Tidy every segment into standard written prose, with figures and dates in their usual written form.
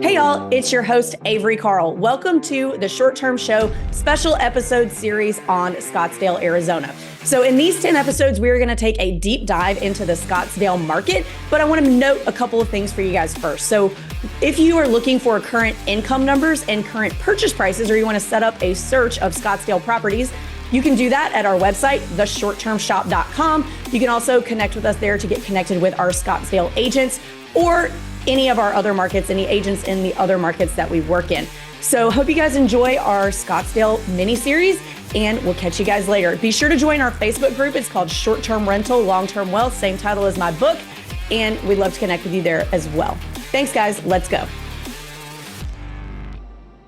Hey y'all, it's your host, Avery Carl. Welcome to the Short Term Show special episode series on Scottsdale, Arizona. So in these 10 episodes, we're going to take a deep dive into the Scottsdale market, but I want to note a couple of things for you guys first. So if you are looking for current income numbers and current purchase prices, or you want to set up a search of Scottsdale properties, you can do that at our website, theshorttermshop.com. You can also connect with us there to get connected with our Scottsdale agents or any of our other markets, any agents in the other markets that we work in. So hope you guys enjoy our Scottsdale mini-series, and we'll catch you guys later. Be sure to join our Facebook group. It's called Short Term Rental, Long Term Wealth, same title as my book, and we'd love to connect with you there as well. Thanks, guys. Let's go.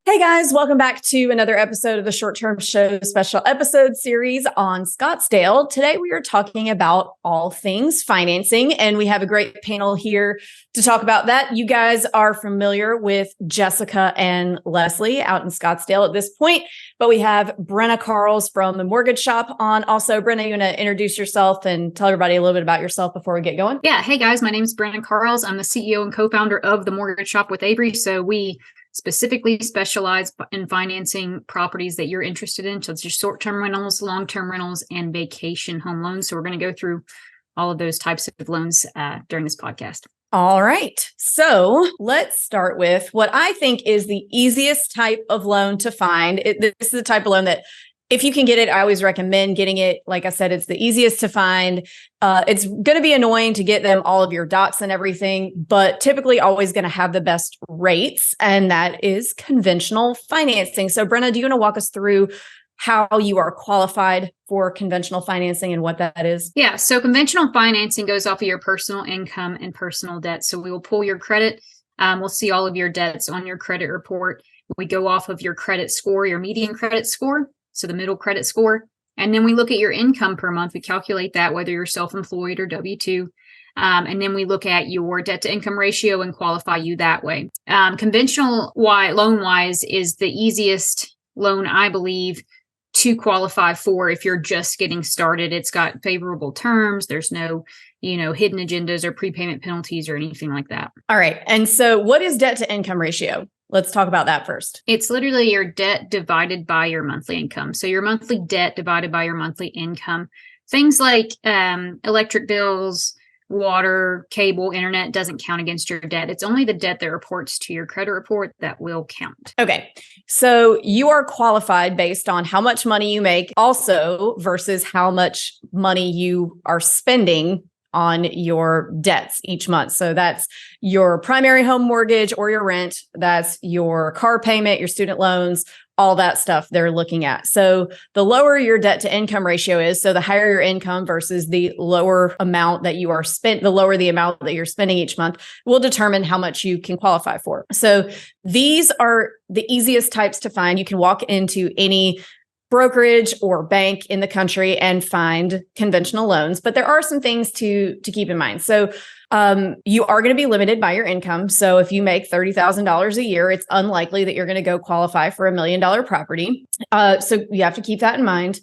Hey guys, welcome back to another episode of the Short Term Show special episode series on Scottsdale. Today we are talking about all things financing, and we have a great panel here to talk about that. You guys are familiar with Jessica and Leslie out in Scottsdale at this point, but we have Brenna Carls from the Mortgage Shop on. Also, Brenna, you want to introduce yourself and tell everybody a little bit about yourself before we get going? Yeah. Hey guys, my name is Brenna Carls. I'm the CEO and co-founder of the Mortgage Shop with Avery. So we specifically specialize in financing properties that you're interested in. So it's your short-term rentals, long-term rentals, and vacation home loans. So we're going to go through all of those types of loans during this podcast. All right. So let's start with what I think is the easiest type of loan to find. This is the type of loan that if you can get it, I always recommend getting it. Like I said, it's the easiest to find. It's going to be annoying to get them all of your docs and everything, but typically always going to have the best rates, and that is conventional financing. So Brenna, do you want to walk us through how you are qualified for conventional financing and what that is? Yeah. So conventional financing goes off of your personal income and personal debt. So we will pull your credit. We'll see all of your debts on your credit report. We go off of your credit score, your median credit score. So the middle credit score. And then we look at your income per month. We calculate that, whether you're self-employed or W-2. And then we look at your debt to income ratio and qualify you that way. Conventional loan-wise is the easiest loan, I believe, to qualify for if you're just getting started. It's got favorable terms. There's no, hidden agendas or prepayment penalties or anything like that. All right. And so what is debt to income ratio? Let's talk about that first. It's literally your debt divided by your monthly income. So your monthly debt divided by your monthly income. Things like electric bills, water, cable, internet doesn't count against your debt. It's only the debt that reports to your credit report that will count. Okay. So you are qualified based on how much money you make also versus how much money you are spending on your debts each month. So that's your primary home mortgage or your rent. That's your car payment, your student loans, all that stuff they're looking at. So the lower your debt to income ratio is, so the higher your income versus the lower amount that you are spent, the lower the amount that you're spending each month will determine how much you can qualify for. So these are the easiest types to find. You can walk into any brokerage or bank in the country and find conventional loans, but there are some things to keep in mind. So you are going to be limited by your income. So if you make $30,000 a year, it's unlikely that you're going to go qualify for $1 million property. So you have to keep that in mind.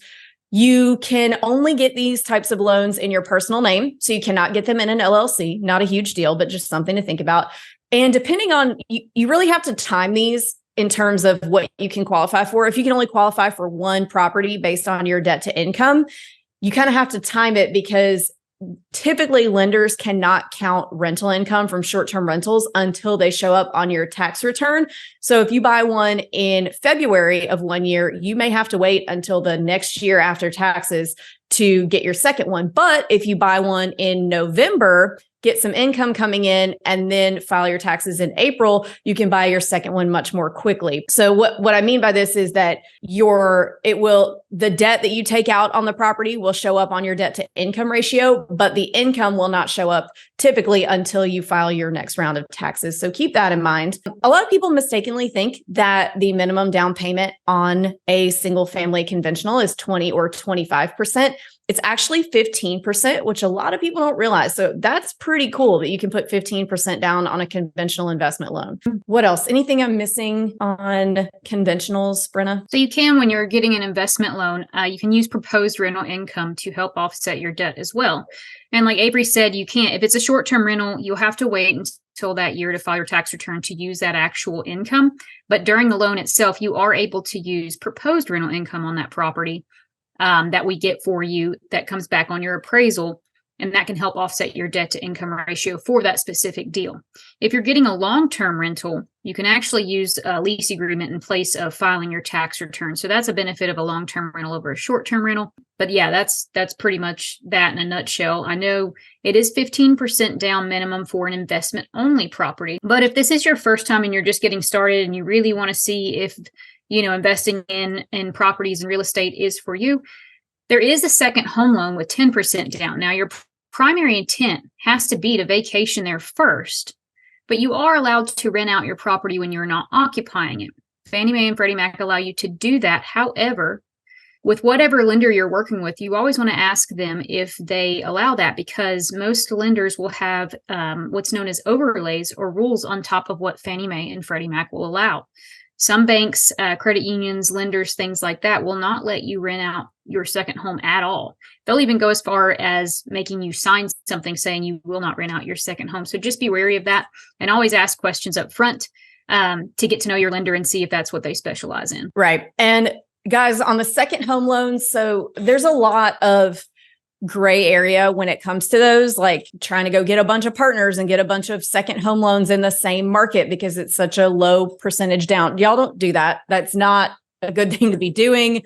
You can only get these types of loans in your personal name. So you cannot get them in an LLC. Not a huge deal, but just something to think about. And depending on, you really have to time these in terms of what you can qualify for. If you can only qualify for one property based on your debt to income, you kind of have to time it because typically lenders cannot count rental income from short-term rentals until they show up on your tax return. So if you buy one in February of one year, you may have to wait until the next year after taxes to get your second one. But if you buy one in November, get some income coming in, and then file your taxes in April, you can buy your second one much more quickly. So what I mean by this is that the debt that you take out on the property will show up on your debt to income ratio, but the income will not show up typically until you file your next round of taxes. So keep that in mind. A lot of people mistakenly think that the minimum down payment on a single family conventional is 20 or 25%. It's actually 15%, which a lot of people don't realize. So that's pretty cool that you can put 15% down on a conventional investment loan. What else? Anything I'm missing on conventionals, Brenna? So you can, when you're getting an investment loan, you can use proposed rental income to help offset your debt as well. And like Avery said, you can't, if it's a short-term rental, you'll have to wait till that year to file your tax return to use that actual income. But during the loan itself, you are able to use proposed rental income on that property that we get for you that comes back on your appraisal. And that can help offset your debt to income ratio for that specific deal. If you're getting a long-term rental, you can actually use a lease agreement in place of filing your tax return. So that's a benefit of a long-term rental over a short-term rental. But yeah, that's pretty much that in a nutshell. I know it is 15% down minimum for an investment-only property. But if this is your first time and you're just getting started and you really want to see if, investing in properties and real estate is for you, there is a second home loan with 10% down. Now, your primary intent has to be to vacation there first, but you are allowed to rent out your property when you're not occupying it. Fannie Mae and Freddie Mac allow you to do that. However, with whatever lender you're working with, you always want to ask them if they allow that, because most lenders will have what's known as overlays or rules on top of what Fannie Mae and Freddie Mac will allow. Some banks, credit unions, lenders, things like that will not let you rent out your second home at all. They'll even go as far as making you sign something saying you will not rent out your second home. So just be wary of that and always ask questions up front to get to know your lender and see if that's what they specialize in. Right. And guys, on the second home loans, so there's a lot of gray area when it comes to those, like trying to go get a bunch of partners and get a bunch of second home loans in the same market because it's such a low percentage down. Y'all don't do that. That's not a good thing to be doing.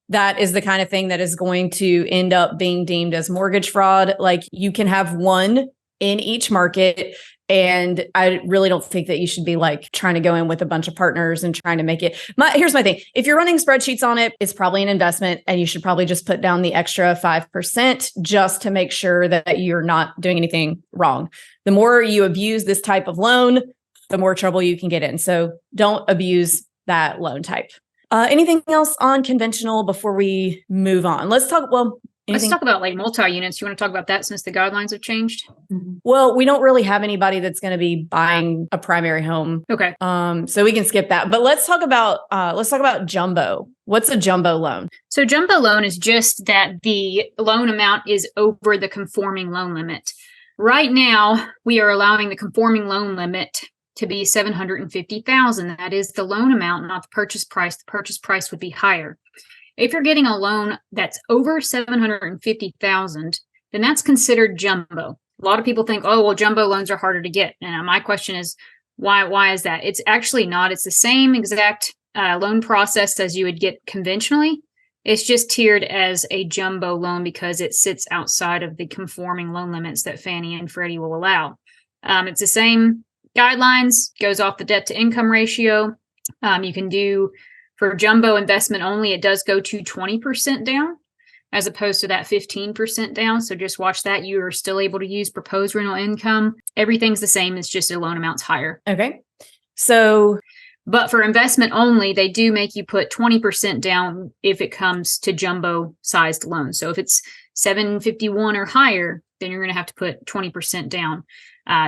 That is the kind of thing that is going to end up being deemed as mortgage fraud. Like, you can have one in each market. And I really don't think that you should be like trying to go in with a bunch of partners and trying to make it. Here's my thing. If you're running spreadsheets on it, it's probably an investment and you should probably just put down the extra 5% just to make sure that you're not doing anything wrong. The more you abuse this type of loan, the more trouble you can get in. So don't abuse that loan type. Anything else on conventional before we move on? Let's talk about like multi-units. You want to talk about that since the guidelines have changed? Well, we don't really have anybody that's going to be buying a primary home. Okay. So we can skip that. But let's talk about jumbo. What's a jumbo loan? So jumbo loan is just that the loan amount is over the conforming loan limit. Right now, we are allowing the conforming loan limit to be $750,000. That is the loan amount, not the purchase price. The purchase price would be higher. If you're getting a loan that's over $750,000, then that's considered jumbo. A lot of people think, oh, well, jumbo loans are harder to get. And my question is, why is that? It's actually not. It's the same exact loan process as you would get conventionally. It's just tiered as a jumbo loan because it sits outside of the conforming loan limits that Fannie and Freddie will allow. It's the same guidelines, goes off the debt to income ratio. You can do, for jumbo investment only, it does go to 20% down as opposed to that 15% down. So just watch that. You are still able to use proposed rental income. Everything's the same. It's just the loan amount's higher. Okay. But for investment only, they do make you put 20% down if it comes to jumbo sized loans. So if it's 751 or higher, then you're going to have to put 20% down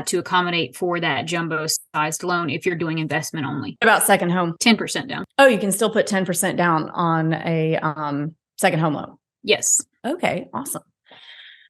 to accommodate for that jumbo sized loan if you're doing investment only. What about second home? 10% down. Oh, you can still put 10% down on a second home loan. Yes. Okay, awesome.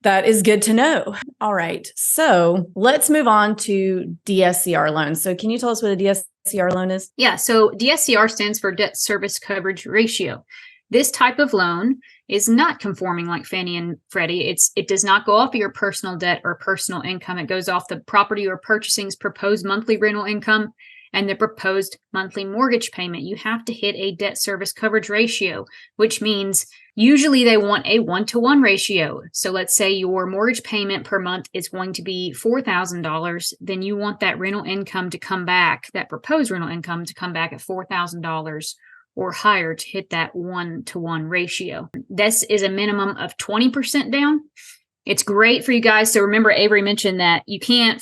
That is good to know. All right. So let's move on to DSCR loans. So can you tell us what a DSCR loan is? Yeah. So DSCR stands for debt service coverage ratio. This type of loan is not conforming like Fannie and Freddie. It does not go off of your personal debt or personal income. It goes off the property or purchasing's proposed monthly rental income and the proposed monthly mortgage payment. You have to hit a debt service coverage ratio, which means usually they want a 1-to-1 ratio. So let's say your mortgage payment per month is going to be $4,000. Then you want that rental income to come back, that proposed rental income to come back at $4,000 or higher to hit that 1-to-1 ratio. This is a minimum of 20% down. It's great for you guys. So remember, Avery mentioned that you can't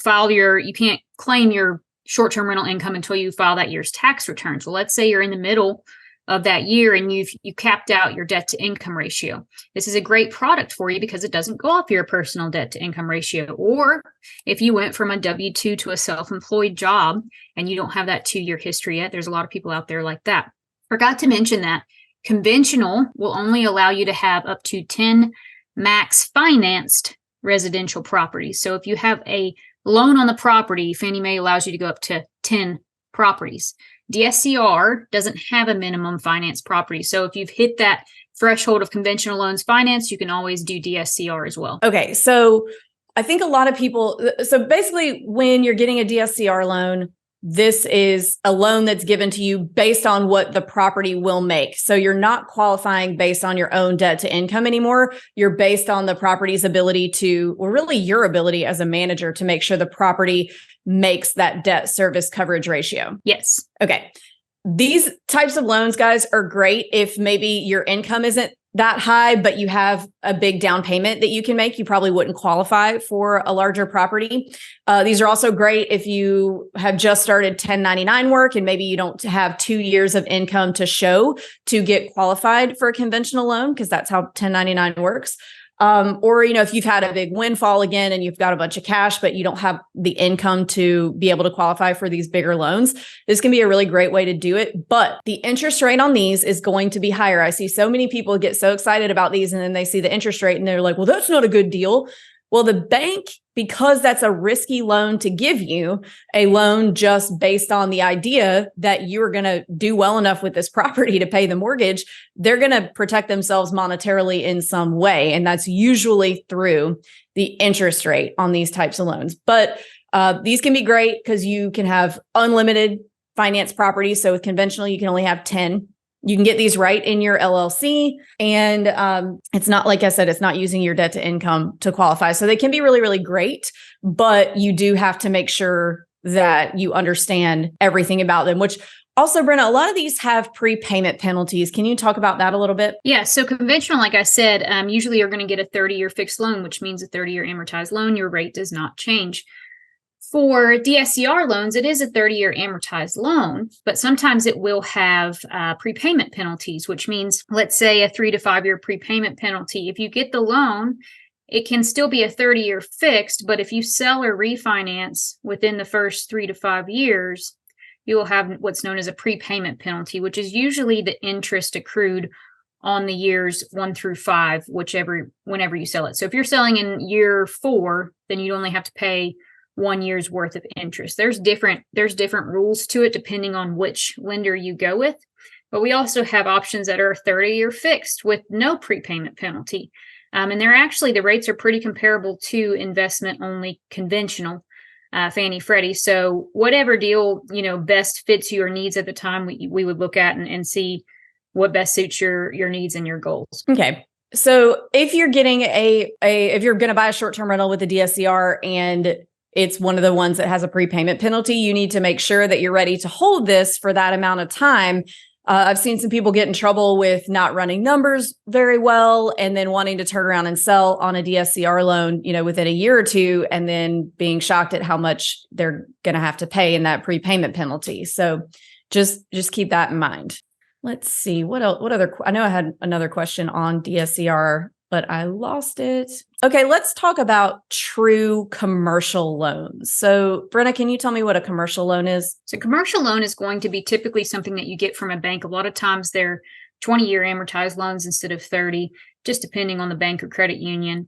claim your short-term rental income until you file that year's tax return. So let's say you're in the middle of that year and you capped out your debt to income ratio. This is a great product for you because it doesn't go off your personal debt to income ratio. Or if you went from a W-2 to a self-employed job and you don't have that 2-year history yet, there's a lot of people out there like that. Forgot to mention that conventional will only allow you to have up to 10 max financed residential properties. So if you have a loan on the property, Fannie Mae allows you to go up to 10 properties. DSCR doesn't have a minimum finance property. So if you've hit that threshold of conventional loans finance, you can always do DSCR as well. Okay. So I think a lot of people, so basically when you're getting a DSCR loan, this is a loan that's given to you based on what the property will make. So you're not qualifying based on your own debt to income anymore. You're based on the property's ability to, or really your ability as a manager to make sure the property makes that debt service coverage ratio. Yes. Okay. These types of loans, guys, are great if maybe your income isn't that high, but you have a big down payment that you can make. You probably wouldn't qualify for a larger property. These are also great if you have just started 1099 work and maybe you don't have 2 years of income to show to get qualified for a conventional loan, because that's how 1099 works. Or, if you've had a big windfall again and you've got a bunch of cash, but you don't have the income to be able to qualify for these bigger loans, this can be a really great way to do it. But the interest rate on these is going to be higher. I see so many people get so excited about these and then they see the interest rate and they're like, well, that's not a good deal. Well, the bank, because that's a risky loan to give you, a loan just based on the idea that you are going to do well enough with this property to pay the mortgage, they're going to protect themselves monetarily in some way. And that's usually through the interest rate on these types of loans. But these can be great because you can have unlimited finance properties. So with conventional, you can only have 10. You can get these right in your LLC. And it's not, like I said, it's not using your debt to income to qualify. So they can be really, really great, but you do have to make sure that you understand everything about them, which also, Brenna, a lot of these have prepayment penalties. Can you talk about that a little bit? Yeah. So conventional, like I said, usually you're going to get a 30-year fixed loan, which means a 30-year amortized loan. Your rate does not change. For DSCR loans, it is a 30-year amortized loan, but sometimes it will have prepayment penalties, which means, let's say, a 3 to 5 year prepayment penalty. If you get the loan, it can still be a 30-year fixed, but if you sell or refinance within the first 3 to 5 years, you will have what's known as a prepayment penalty, which is usually the interest accrued on the years 1 through 5, whenever you sell it. So if you're selling in year 4, then you only have to pay 1 year's worth of interest. There's different rules to it depending on which lender you go with. But we also have options that are 30-year fixed with no prepayment penalty. And the rates are pretty comparable to investment only conventional Fannie Freddie. So whatever deal, best fits your needs at the time, we would look at and see what best suits your needs and your goals. Okay. So if you're getting if you're going to buy a short-term rental with a DSCR and it's one of the ones that has a prepayment penalty, you need to make sure that you're ready to hold this for that amount of time. I've seen some people get in trouble with not running numbers very well and then wanting to turn around and sell on a DSCR loan, within a year or two, and then being shocked at how much they're going to have to pay in that prepayment penalty. So just keep that in mind. Let's see what else. I know I had another question on DSCR, but I lost it. Okay, let's talk about true commercial loans. So, Brenna, can you tell me what a commercial loan is? So, commercial loan is going to be typically something that you get from a bank. A lot of times they're 20-year amortized loans instead of 30, just depending on the bank or credit union.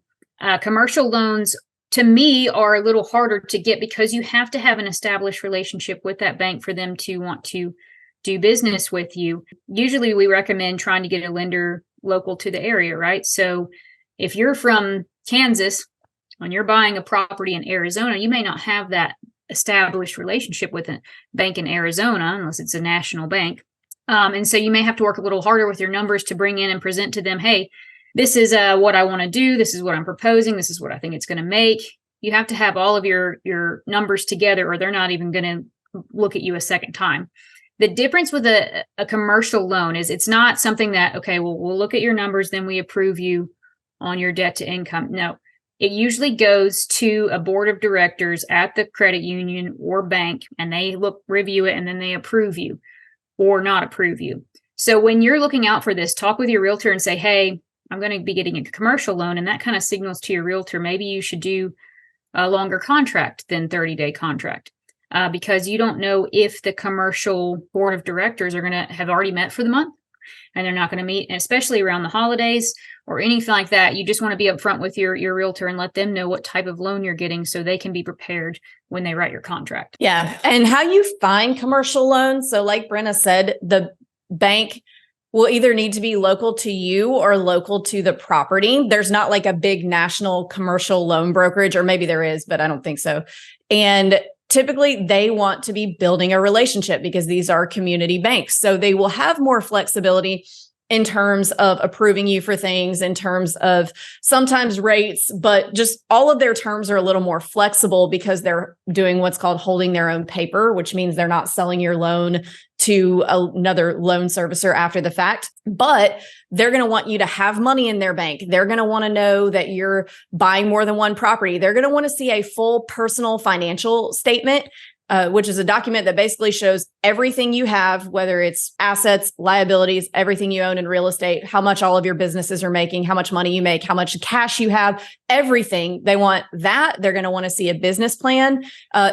Commercial loans, to me, are a little harder to get because you have to have an established relationship with that bank for them to want to do business with you. Usually, we recommend trying to get a lender local to the area, right? So if you're from Kansas and you're buying a property in Arizona, you may not have that established relationship with a bank in Arizona unless it's a national bank. And so you may have to work a little harder with your numbers to bring in and present to them, hey, this is what I want to do. This is what I'm proposing. This is what I think it's going to make. You have to have all of your numbers together or they're not even going to look at you a second time. The difference with a commercial loan is it's not something that, okay, well, we'll look at your numbers, then we approve you on your debt to income. No, it usually goes to a board of directors at the credit union or bank, and they review it, and then they approve you or not approve you. So when you're looking out for this, talk with your realtor and say, hey, I'm going to be getting a commercial loan, and that kind of signals to your realtor, maybe you should do a longer contract than 30-day contract. Because you don't know if the commercial board of directors are going to have already met for the month and they're not going to meet, and especially around the holidays or anything like that. You just want to be upfront with your realtor and let them know what type of loan you're getting so they can be prepared when they write your contract. Yeah. And how you find commercial loans. So like Brenna said, the bank will either need to be local to you or local to the property. There's not like a big national commercial loan brokerage, or maybe there is, but I don't think so. And typically they want to be building a relationship because these are community banks. So they will have more flexibility in terms of approving you for things, in terms of sometimes rates, but just all of their terms are a little more flexible because they're doing what's called holding their own paper, which means they're not selling your loan to another loan servicer after the fact, but they're going to want you to have money in their bank. They're going to want to know that you're buying more than one property. They're going to want to see a full personal financial statement, which is a document that basically shows everything you have, whether it's assets, liabilities, everything you own in real estate, how much all of your businesses are making, how much money you make, how much cash you have, everything. They want that. They're going to want to see a business plan.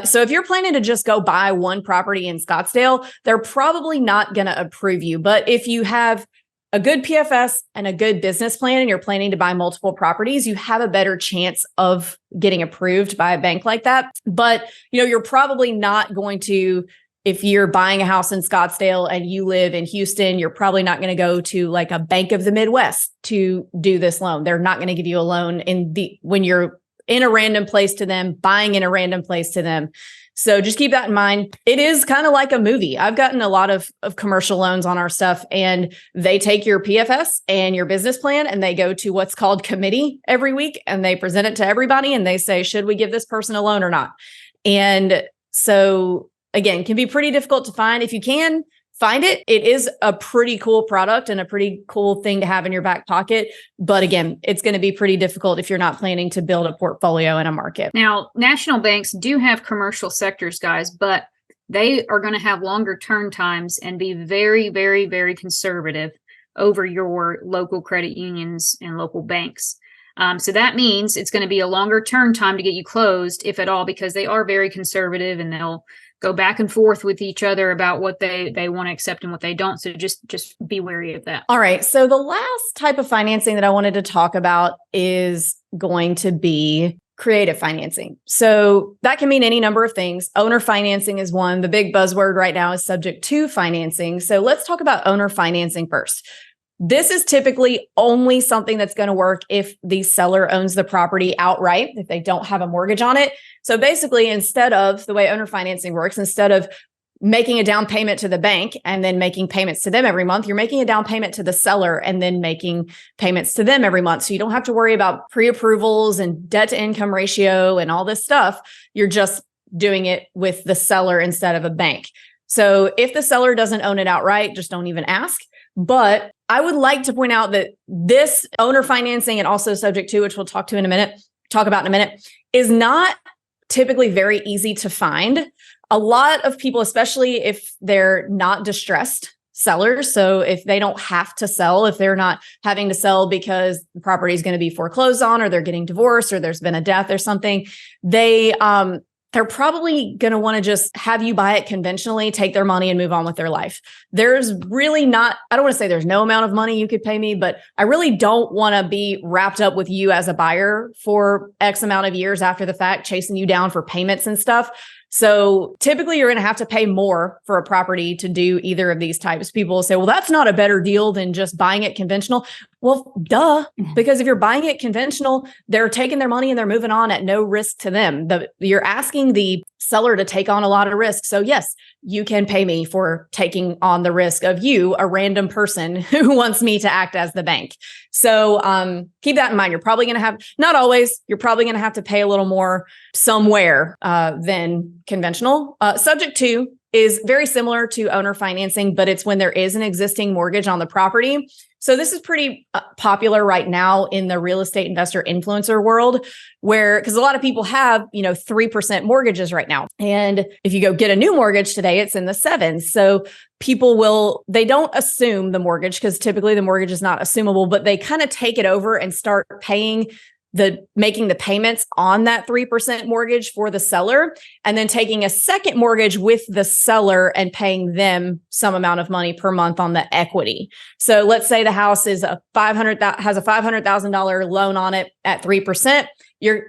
So if you're planning to just go buy one property in Scottsdale, they're probably not going to approve you. But if you have a good PFS and a good business plan, and you're planning to buy multiple properties, you have a better chance of getting approved by a bank like that. But, you're probably not going to, if you're buying a house in Scottsdale and you live in Houston, you're probably not going to go to like a Bank of the Midwest to do this loan. They're not going to give you a loan when you're in a random place to them, buying in a random place to them. So just keep that in mind. It is kind of like a movie. I've gotten a lot of commercial loans on our stuff, and they take your PFS and your business plan and they go to what's called committee every week, and they present it to everybody and they say, should we give this person a loan or not? And so again, can be pretty difficult to find. If you can find it, it is a pretty cool product and a pretty cool thing to have in your back pocket. But again, it's going to be pretty difficult if you're not planning to build a portfolio in a market. Now, national banks do have commercial sectors, guys, but they are going to have longer turn times and be very, very, very conservative over your local credit unions and local banks. So that means it's going to be a longer turn time to get you closed, if at all, because they are very conservative and they'll go back and forth with each other about what they want to accept and what they don't. So just be wary of that. All right. So the last type of financing that I wanted to talk about is going to be creative financing. So that can mean any number of things. Owner financing is one. The big buzzword right now is subject to financing. So let's talk about owner financing first. This is typically only something that's going to work if the seller owns the property outright, if they don't have a mortgage on it. So basically, instead of the way owner financing works, instead of making a down payment to the bank and then making payments to them every month, you're making a down payment to the seller and then making payments to them every month. So you don't have to worry about pre-approvals and debt to income ratio and all this stuff. You're just doing it with the seller instead of a bank. So if the seller doesn't own it outright, just don't even ask. But I would like to point out that this owner financing, and also subject to, which we'll talk about in a minute, is not typically very easy to find. A lot of people, especially if they're not distressed sellers, so if they don't have to sell, if they're not having to sell because the property is going to be foreclosed on, or they're getting divorced, or there's been a death or something, they're probably going to want to just have you buy it conventionally, take their money and move on with their life. There's really not, I don't want to say there's no amount of money you could pay me, but I really don't want to be wrapped up with you as a buyer for X amount of years after the fact, chasing you down for payments and stuff. So typically you're going to have to pay more for a property to do either of these types. People will say, well, that's not a better deal than just buying it conventional. Well, duh, because if you're buying it conventional, they're taking their money and they're moving on at no risk to them. You're asking the seller to take on a lot of risk. So yes, you can pay me for taking on the risk of you, a random person who wants me to act as the bank. So keep that in mind. You're probably going to have, not always, you're probably going to have to pay a little more somewhere than conventional. Subject to is very similar to owner financing, but it's when there is an existing mortgage on the property. So this is pretty popular right now in the real estate investor influencer world, because a lot of people have, 3% mortgages right now. And if you go get a new mortgage today, it's in the 7s. So they don't assume the mortgage, because typically the mortgage is not assumable, but they kind of take it over and start paying making the payments on that 3% mortgage for the seller, and then taking a second mortgage with the seller and paying them some amount of money per month on the equity. So let's say the house is has a $500,000 loan on it at 3%.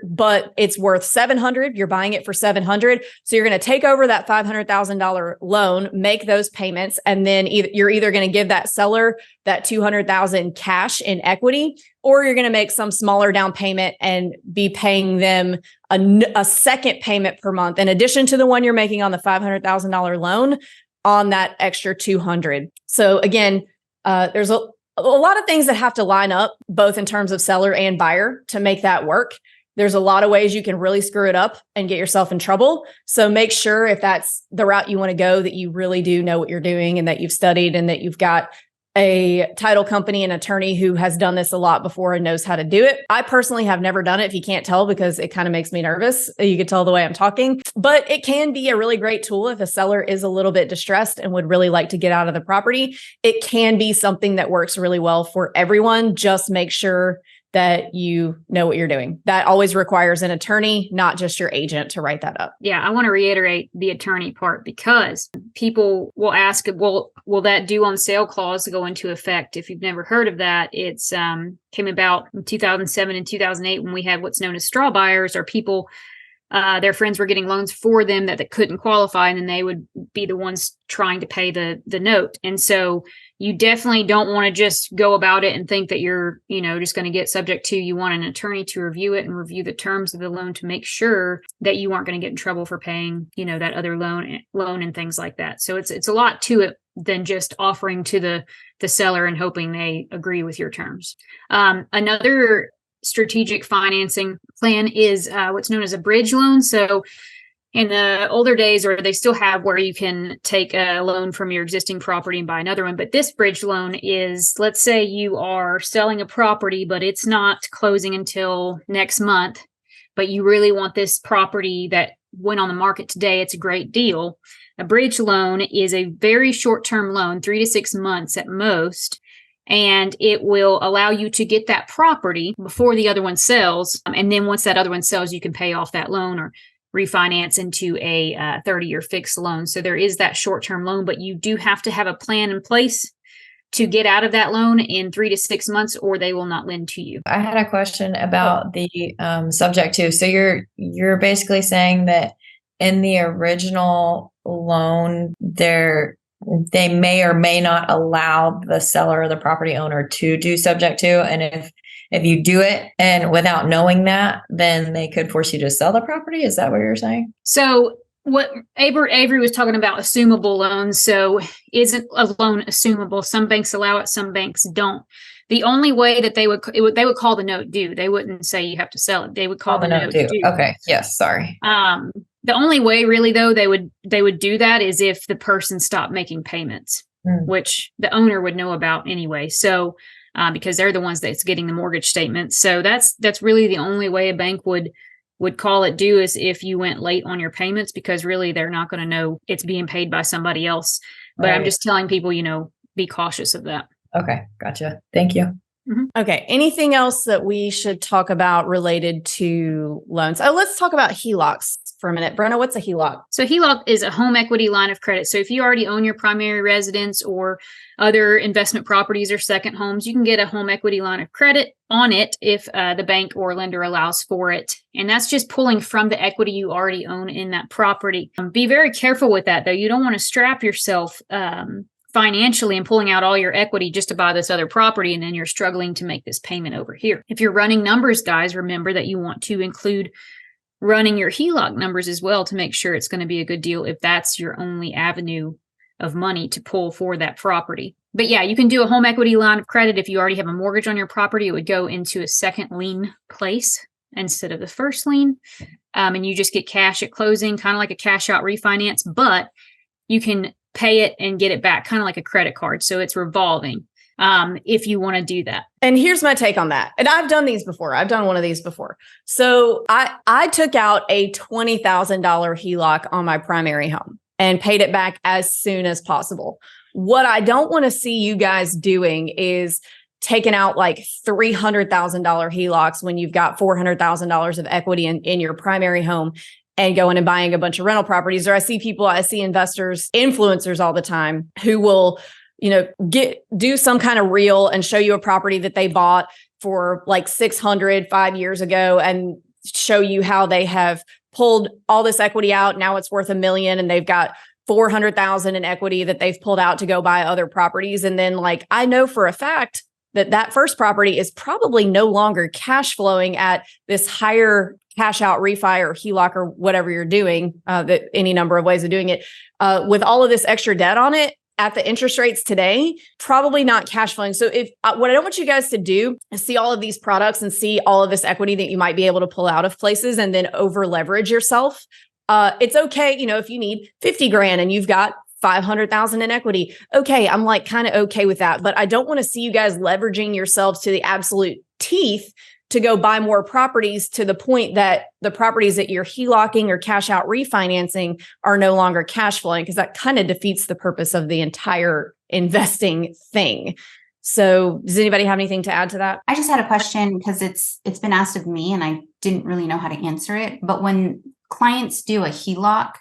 But it's worth 700. You're buying it for 700. So you're going to take over that $500,000 loan, make those payments, and then you're either going to give that seller that 200,000 cash in equity, or you're going to make some smaller down payment and be paying them a second payment per month, in addition to the one you're making on the $500,000 loan, on that extra 200. So again, there's a lot of things that have to line up, both in terms of seller and buyer, to make that work. There's a lot of ways you can really screw it up and get yourself in trouble. So make sure, if that's the route you want to go, that you really do know what you're doing, and that you've studied, and that you've got a title company and attorney who has done this a lot before and knows how to do it. I personally have never done it, if you can't tell, because it kind of makes me nervous. You could tell the way I'm talking, but it can be a really great tool if a seller is a little bit distressed and would really like to get out of the property. It can be something that works really well for everyone. Just make sure that you know what you're doing. That always requires an attorney, not just your agent, to write that up. Yeah, I want to reiterate the attorney part, because people will ask, will that due on sale clause go into effect? If you've never heard of that, it's came about in 2007 and 2008 when we had what's known as straw buyers, or people, their friends were getting loans for them that they couldn't qualify, and then they would be the ones trying to pay the note. And so you definitely don't want to just go about it and think that you're, just going to get subject to. You want an attorney to review it and review the terms of the loan to make sure that you aren't going to get in trouble for paying, that other loan and things like that. So it's a lot to it than just offering to the seller and hoping they agree with your terms. Another strategic financing plan is what's known as a bridge loan. So in the older days, or they still have, where you can take a loan from your existing property and buy another one. But this bridge loan is, let's say you are selling a property, but it's not closing until next month, but you really want this property that went on the market today. It's a great deal. A bridge loan is a very short-term loan, 3 to 6 months at most. And it will allow you to get that property before the other one sells. And then once that other one sells, you can pay off that loan or refinance into a 30-year fixed loan. So there is that short-term loan, but you do have to have a plan in place to get out of that loan in 3 to 6 months, or they will not lend to you. I had a question about the subject to. So you're basically saying that in the original loan, they may or may not allow the seller or the property owner to do subject to. And if you do it and without knowing that, then they could force you to sell the property. Is that what you're saying? So what Avery was talking about, assumable loans. So isn't a loan assumable? Some banks allow it, some banks don't. The only way that they would call the note due. They wouldn't say you have to sell it. They would call the note due. Okay. Yes. Sorry. The only way really though they would do that is if the person stopped making payments, which the owner would know about anyway. So because they're the ones that's getting the mortgage statement. So that's really the only way a bank would call it due, is if you went late on your payments, because really they're not going to know it's being paid by somebody else. But right. I'm just telling people, be cautious of that. Okay. Gotcha. Thank you. Mm-hmm. Okay. Anything else that we should talk about related to loans? Oh, let's talk about HELOCs for a minute. Brenna, what's a HELOC? So HELOC is a home equity line of credit. So if you already own your primary residence or other investment properties or second homes, you can get a home equity line of credit on it if the bank or lender allows for it. And that's just pulling from the equity you already own in that property. Be very careful with that, though. You don't want to strap yourself financially and pulling out all your equity just to buy this other property, and then you're struggling to make this payment over here. If you're running numbers, guys, remember that you want to include running your HELOC numbers as well to make sure it's going to be a good deal if that's your only avenue of money to pull for that property. But yeah, you can do a home equity line of credit. If you already have a mortgage on your property, it would go into a second lien place instead of the first lien. And you just get cash at closing, kind of like a cash out refinance, but you can pay it and get it back, kind of like a credit card. So it's revolving if you want to do that. And here's my take on that. And I've done these before. I've done one of these before. So I took out a $20,000 HELOC on my primary home and paid it back as soon as possible. What I don't want to see you guys doing is taking out like $300,000 HELOCs when you've got $400,000 of equity in your primary home and going and buying a bunch of rental properties. Or I see investors, influencers all the time who will, do some kind of reel and show you a property that they bought for like 5 years ago and show you how they have pulled all this equity out. Now it's worth $1 million and they've got 400,000 in equity that they've pulled out to go buy other properties. And then I know for a fact that first property is probably no longer cash flowing at this higher cash out refi or HELOC or whatever you're doing, that any number of ways of doing it, with all of this extra debt on it at the interest rates today, probably not cash flowing. So what I don't want you guys to do is see all of these products and see all of this equity that you might be able to pull out of places and then over leverage yourself. It's okay, if you need 50 grand and you've got 500,000 in equity. Okay, I'm kind of okay with that, but I don't want to see you guys leveraging yourselves to the absolute teeth to go buy more properties to the point that the properties that you're HELOCing or cash out refinancing are no longer cash flowing, because that kind of defeats the purpose of the entire investing thing. So does anybody have anything to add to that? I just had a question because it's been asked of me and I didn't really know how to answer it. But when clients do a HELOC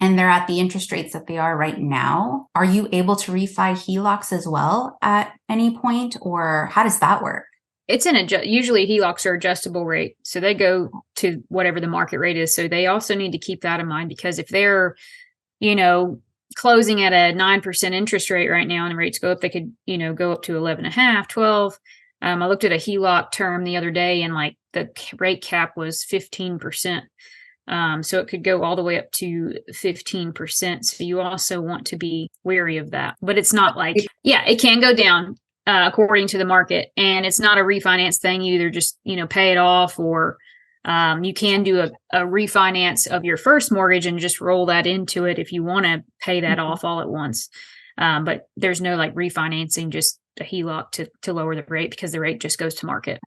and they're at the interest rates that they are right now, are you able to refi HELOCs as well at any point, or how does that work? It's usually HELOCs are adjustable rate. So they go to whatever the market rate is. So they also need to keep that in mind, because if they're, closing at a 9% interest rate right now and the rates go up, they could, go up to 11.5, 12. I looked at a HELOC term the other day and the rate cap was 15%. So it could go all the way up to 15%. So you also want to be wary of that, but it's not it can go down according to the market, and it's not a refinance thing. You either just, pay it off, or you can do a refinance of your first mortgage and just roll that into it if you want to pay that off all at once. But there's no refinancing, just a HELOC to lower the rate, because the rate just goes to market.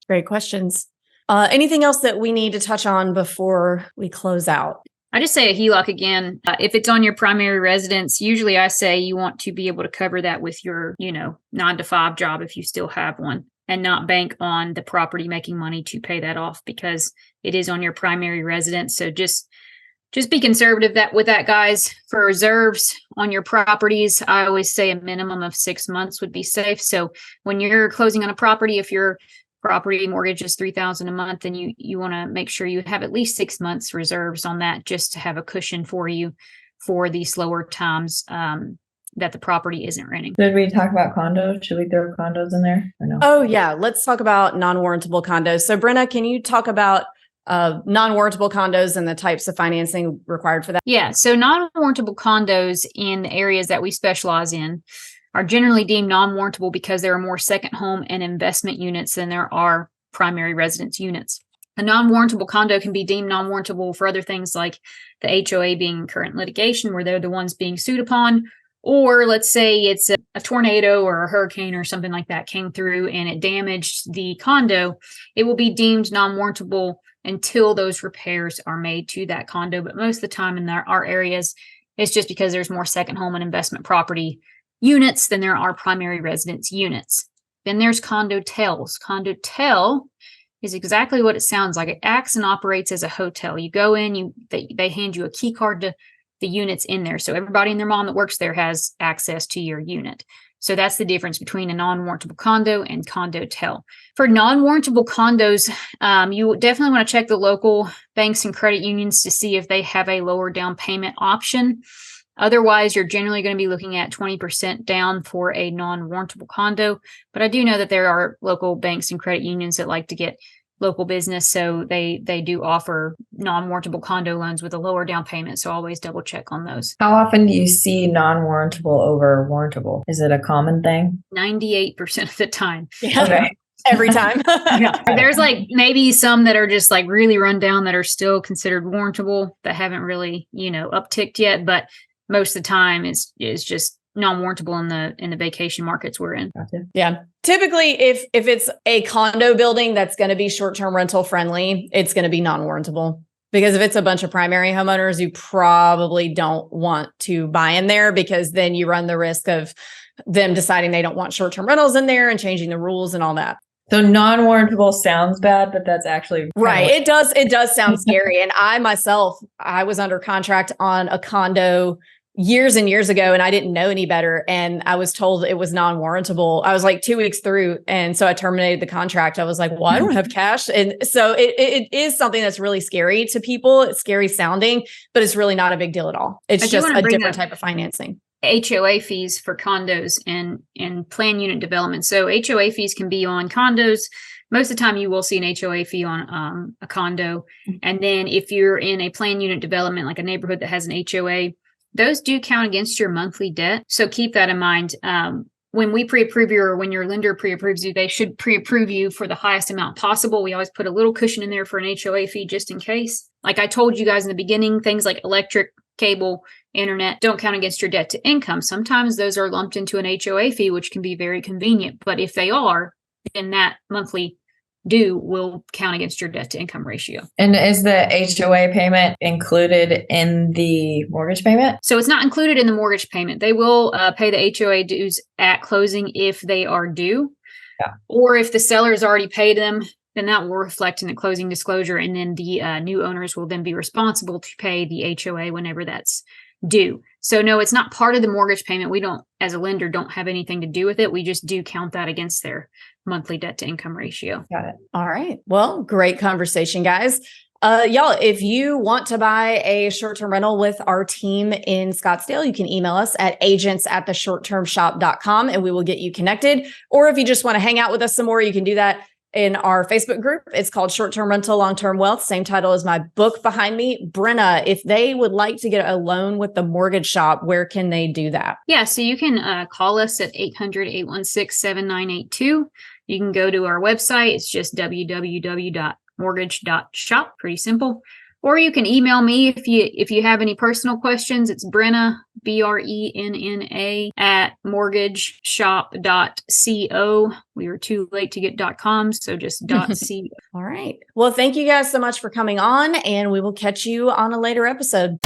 Great questions. Anything else that we need to touch on before we close out? I just say a HELOC again. If it's on your primary residence, usually I say you want to be able to cover that with your, 9 to 5 job if you still have one, and not bank on the property making money to pay that off, because it is on your primary residence. So just be conservative with that, guys. For reserves on your properties, I always say a minimum of 6 months would be safe. So when you're closing on a property, if your property mortgage is $3,000 a month, and you want to make sure you have at least 6 months reserves on that, just to have a cushion for you for the slower times that the property isn't renting. Did we talk about condos? Should we throw condos in there or no? Oh yeah, let's talk about non-warrantable condos. So Brenna, can you talk about non-warrantable condos and the types of financing required for that? Yeah, so non-warrantable condos in the areas that we specialize in are generally deemed non-warrantable because there are more second home and investment units than there are primary residence units. A non-warrantable condo can be deemed non-warrantable for other things like the HOA being in current litigation, where they're the ones being sued upon, or let's say it's a tornado or a hurricane or something like that came through and it damaged the condo. It will be deemed non-warrantable until those repairs are made to that condo. But most of the time in our areas, it's just because there's more second home and investment property units than there are primary residence units. Then there's condotel. Condotel is exactly what it sounds like. It acts and operates as a hotel. You go in, they hand you a key card to the units in there. So everybody and their mom that works there has access to your unit. So that's the difference between a non-warrantable condo and condotel. For non-warrantable condos, you definitely want to check the local banks and credit unions to see if they have a lower down payment option. Otherwise, you're generally going to be looking at 20% down for a non-warrantable condo. But I do know that there are local banks and credit unions that like to get local business, so they do offer non-warrantable condo loans with a lower down payment. So always double check on those. How often do you see non-warrantable over warrantable? Is it a common thing? 98% of the time. Yeah. Okay. Every time. Yeah. There's maybe some that are just really run down that are still considered warrantable that haven't really, upticked yet. But most of the time is just non-warrantable in the vacation markets we're in. Gotcha. Yeah. Typically, if it's a condo building that's going to be short-term rental friendly, it's going to be non-warrantable. Because if it's a bunch of primary homeowners, you probably don't want to buy in there, because then you run the risk of them deciding they don't want short-term rentals in there and changing the rules and all that. So non-warrantable sounds bad, but that's actually right. It does sound scary. And I myself, I was under contract on a condo years and years ago, and I didn't know any better. And I was told it was non-warrantable. I was like 2 weeks through. And so I terminated the contract. I was like, well, I don't have cash. And so it is something that's really scary to people. It's scary sounding, but it's really not a big deal at all. It's just a different type of financing. HOA fees for condos and plan unit development. So HOA fees can be on condos. Most of the time you will see an HOA fee on a condo. And then if you're in a plan unit development, like a neighborhood that has an HOA, those do count against your monthly debt. So keep that in mind. When we pre-approve you, or when your lender pre-approves you, they should pre-approve you for the highest amount possible. We always put a little cushion in there for an HOA fee just in case. Like I told you guys in the beginning, things like electric, cable, internet don't count against your debt to income. Sometimes those are lumped into an HOA fee, which can be very convenient. But if they are, then that monthly due will count against your debt to income ratio. And is the HOA payment included in the mortgage payment? So it's not included in the mortgage payment. They will pay the HOA dues at closing if they are due. Yeah. Or if the seller has already paid them, then that will reflect in the closing disclosure. And then the new owners will then be responsible to pay the HOA whenever that's due. So no, it's not part of the mortgage payment. We don't, as a lender, don't have anything to do with it. We just do count that against their monthly debt to income ratio. Got it. All right. Well, great conversation, guys. Y'all, if you want to buy a short-term rental with our team in Scottsdale, you can email us at agents@theshorttermshop.com and we will get you connected. Or if you just want to hang out with us some more, you can do that in our Facebook group. It's called Short-Term Rental, Long-Term Wealth. Same title as my book behind me. Brenna, if they would like to get a loan with the mortgage shop, where can they do that? Yeah, so you can call us at 800-816-7982. You can go to our website. It's just www.mortgage.shop. Pretty simple. Or you can email me if you have any personal questions. It's Brenna, BRENNA, at mortgageshop.co. We were too late to get .com, so just .co. All right. Well, thank you guys so much for coming on, and we will catch you on a later episode.